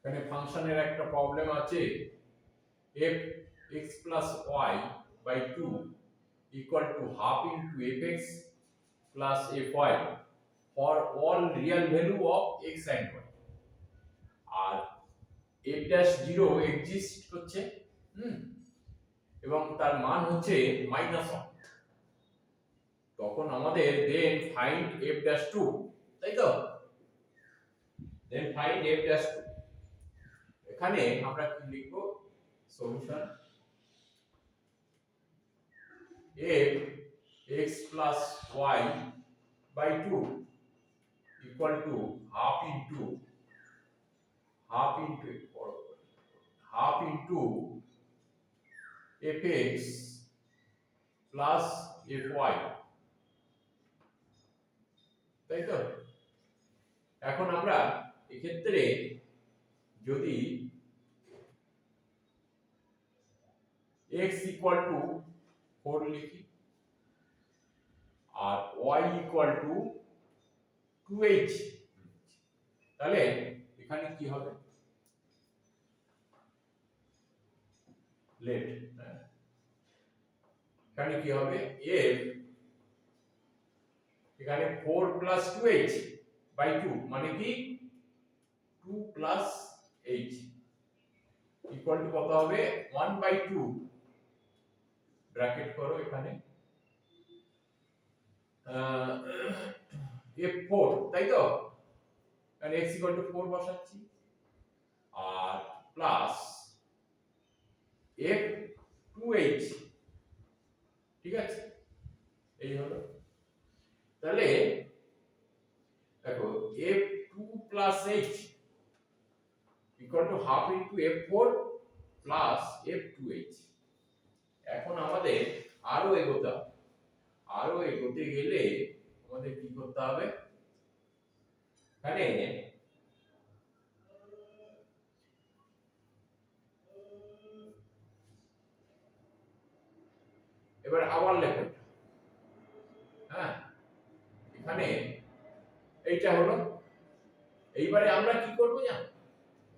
এখানে ফাংশনের একটা প্রবলেম আছে f(x + y) / 2 = half into fx plus fy for all real value of x and y আর f'0 exist করছে এবং তার মান হচ্ছে -1 তখন আমাদের দেন ফাইন্ড f'2 তাই তো দেন ফাইন্ড f'2 এখানে আমরা কি লিখব solution f(x + y) / 2 = half into fx plus fy তাই তো এখন আমরা এক্ষেত্রে যদি x = 4 লিখি আর y = 2h তাহলে এখানে কি হবে লেট এখানে কি হবে f এখানে 4 + 2h / 2 মানে কি 2 + h ইকুয়াল টু কত হবে 1/2 ব্র্যাকেট করো এখানে f4 তাই তো কারণ x = 4 বসাচ্ছি আর প্লাস f2h ঠিক আছে এই হলো তাহলে দেখো f2 + h = half into f4 plus f2h এখন আমাদের আরো এগোতে গেলে আমাদের কি করতে হবে এখানে এবার আবার লেখো হ্যাঁ এখানে এইটা হলো এইবারে আমরা কি করব জানো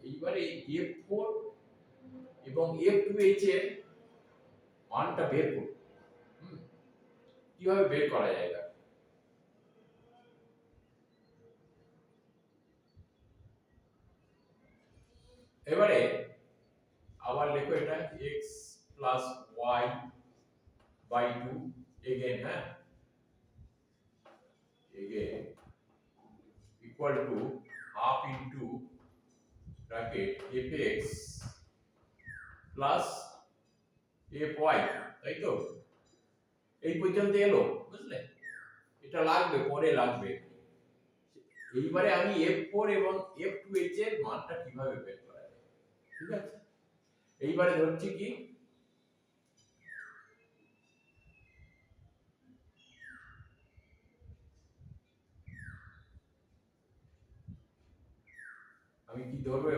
এইবারে f4 এবং f2h এর মানটা বের করব কিভাবে বের করা যায় এটা এবারে আবার লেখো এটা x + y / 2 again equal to half into bracket fx plus fy তাই তো এই পর্যন্ত এলো বুঝলে এটা লাগবে পরে লাগবে এইবারে আমি f4 এবং f2h এর মানটা কিভাবে বের করা যায় ঠিক আছে এইবারে ধরছি কি আমি কি ধরবো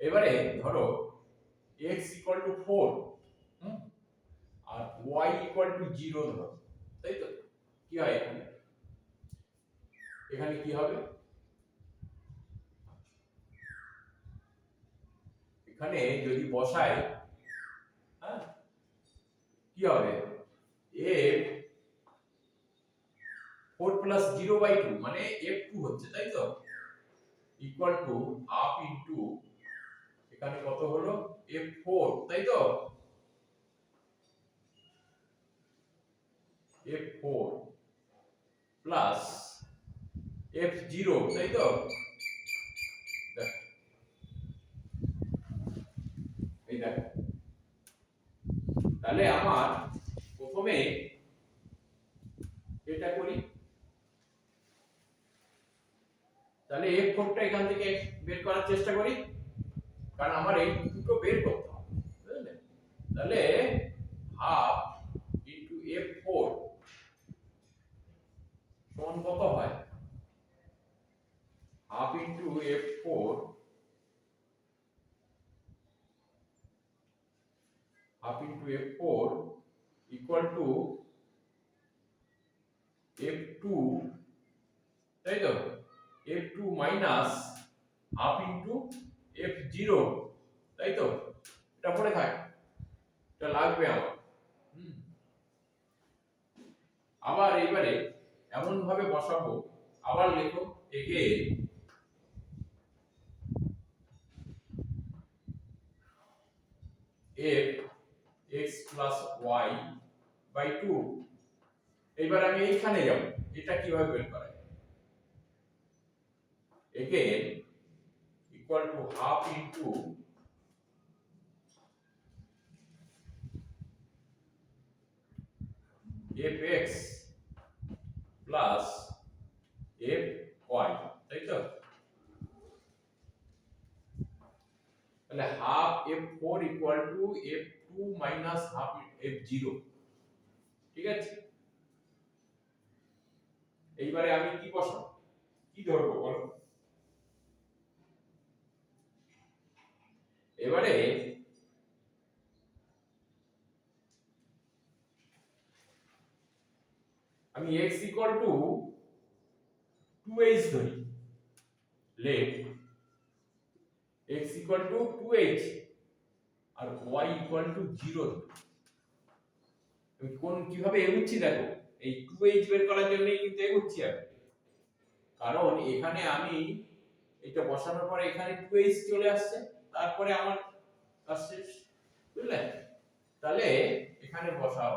এবারে ধরো x = 4 আর y = 0 ধরো তাই তো কি হয় এখানে কি হবে এখানে যদি বসাই হ্যাঁ কি হবে f 4 + 0/2 মানে f2 হচ্ছে তাই তো ইকুয়াল টু হাফ ইনটু এখানে কত হলো f4 তাই তো f4 প্লাস f0 তাই তো এই দেখো তাহলে আমার প্রথমে এটা করি তাহলে f4 টা এখান থেকে বের করার চেষ্টা করি কারণ আমার এই দুটো বের করতে হবে বুঝলে তাহলে হাফ ইনটু f4 সমান কত হয় half into f4 equal to f2 তাই তো f2 minus half into f0, তাই তো? এটা পড়ে থাক, এটা লাগবে আমার। আবার এবারে এমন ভাবে বসাবো, আবার লেখো again f x plus y by 2। এবার আমি এইখানে যাব, এটা কিভাবে বের করা যায়? Again equal to half into fx plus fy, তাই তো? তাহলে half f4 equal to f2 minus half f0, ঠিক আছে? এইবারে আমি কি বসাবো, কি ধরবো বলো? এবারে আমি x ইকুয়াল টু 2h ধরি, let x equal to 2h আর y ইকুয়াল টু 0 ধরি। আমি কোন কিভাবে এগোচ্ছি দেখো, এই 2h বের করার জন্যই কিন্তু এগোচ্ছি আমি, কারণ এখানে আমি এটা বসানোর পরে এখানে 2h চলে আসছে, তারপরে আমার কাজ শেষ, বুঝলে? তাহলে এখানে বসাও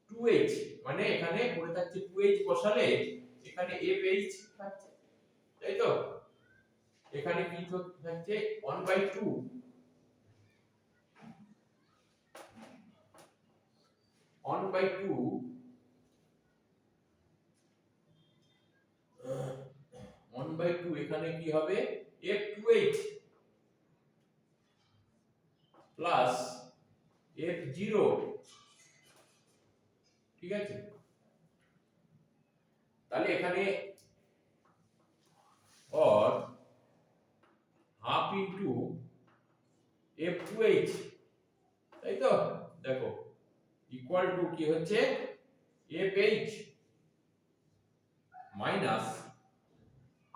2h, মানে এখানে পড়ে থাকছে 2h, বসালে এখানে fh থাকছে, তাই তো? এখানে কি থাকছে 1/2, 1/2 1/2 এখানে কি হবে f2h প্লাস f0, ঠিক আছে? তাহলে এখানে और হাফ ইনটু f2h, তাই তো? দেখো ইকুয়াল টু কি হচ্ছে fh minus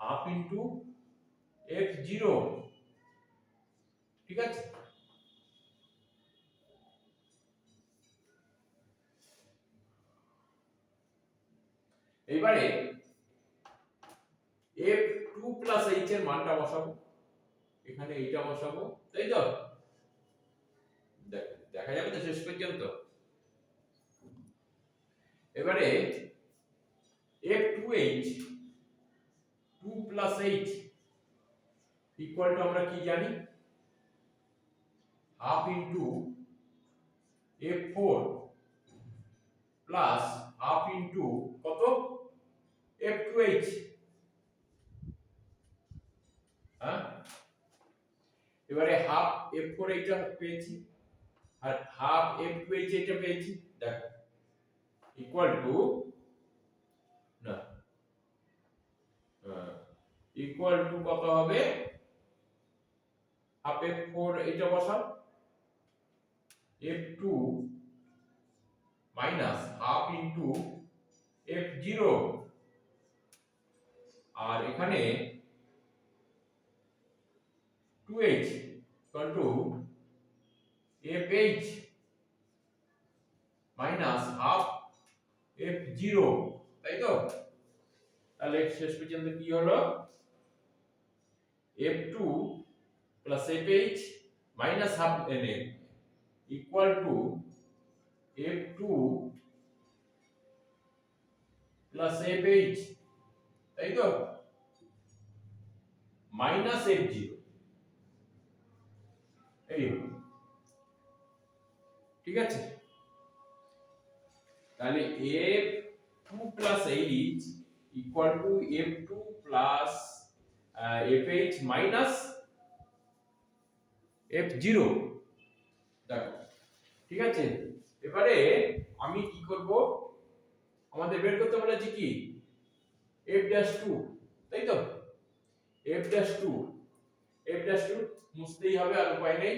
half into f0, ঠিক আছে? এবারে f2 প্লাস h এর মানটা বসাবো, এখানে এইটা বসাবো, তাই তো? দেখা যাবে তো শেষ পর্যন্ত? এবারে f2h 2 plus h equal two আমরা কি জানি, half into f4 plus half into কত f2h, হ্যাঁ? এবারে হাফ f4 এটা পেয়েছি আর হাফ f2h এটা পেয়েছি, দেখো ইকুয়াল টু না ইকুয়াল টু কত হবে, হাফ f4 এটা বসাও, f2 minus half into f0, আর এখানে 2h equal to fh minus half f0, তাই তো? তাহলে শেষ পর্যন্ত কি হলো, f2 plus fh minus half n equal to f2 plus fh, তাই তো? মাইনাস f0, এই হলো, ঠিক আছে? তাহলে f2 plus h equal two f2 plus fh minus f0, দেখো, ঠিক আছে? এবারে আমি কি করব, আমাদের বের করতে বলেছি কি f'2, তাই তো? f'2 মুছতেই হবে, আর উপায় নেই।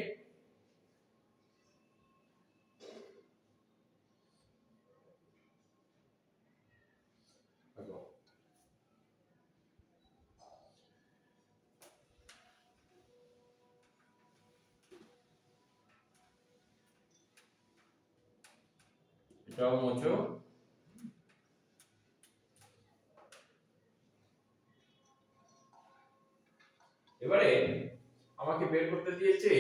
এটাও মুছো। এবারে আমাকে বের করতে দিয়েছে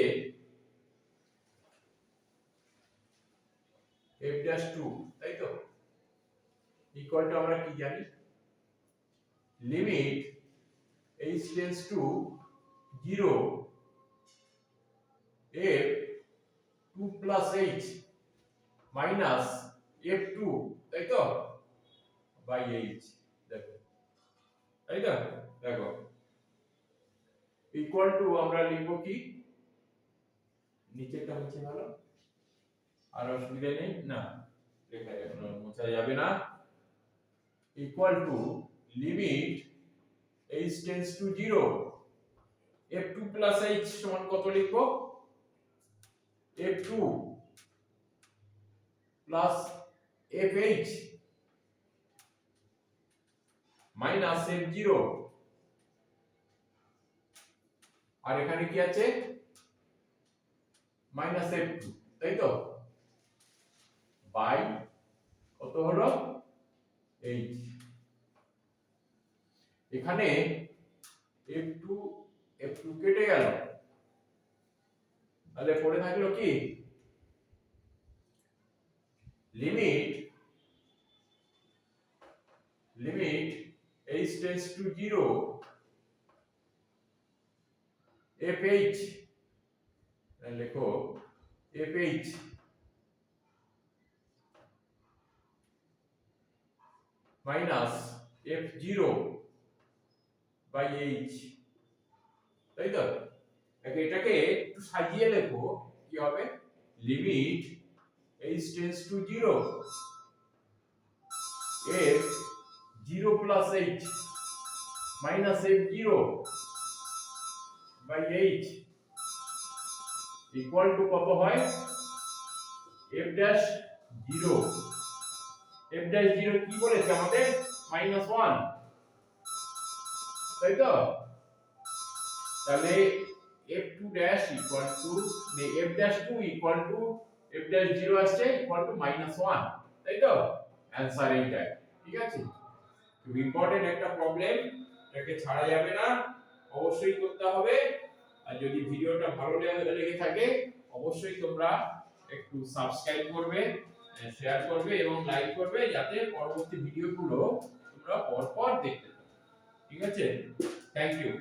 f'2, তাই তো? ইকুয়াল টু আমরা কি জানি, limit h tends to 0 f2 plus h minus f2, তাই তো, বাই h। দেখো, তাই তো? দেখো, ইকুয়াল টু আমরা লিখব কি, নিচেটা হচ্ছে ভালো, আর অসুবিধা নেই না, লেখা এখন মোছা যাবে না। Equal to limit h tends to 0 f2 plus h সমান কত লিখব, f2 plus fh minus f0, আর এখানে কি আছে, মাইনাস f2, তাই তো, বাই কত হলো h। এখানে f2 কেটে গেল, তাহলে পড়ে থাকলো কি, limit h tends to 0 fh, লেখো fh minus f0 by h, তাই তো? এটাকে একটু সাজিয়ে লেখো, কি হবে, limit h tends to 0 f0 plus h minus f0 by h equal to কত হয়, f'0 কি বলেছে আমাদের, -1, তাই তো? তাহলে f2' equal to f'2 equal to f'0 আসছে ইকুয়াল টু -1, তাই তো? অ্যানসার এইটাই, ঠিক আছে? খুব ইম্পর্টেন্ট একটা প্রবলেম, এটাকে ছাড়া যাবে না, অবশ্যই করতে হবে। আর যদি ভিডিওটা ভালো লেগে থাকে অবশ্যই তোমরা একটু সাবস্ক্রাইব করবে, শেয়ার করবে এবং লাইক করবে, যাতে পরবর্তী ভিডিওগুলো তোমরা পরপর দেখতে পাও, ঠিক আছে? Thank you.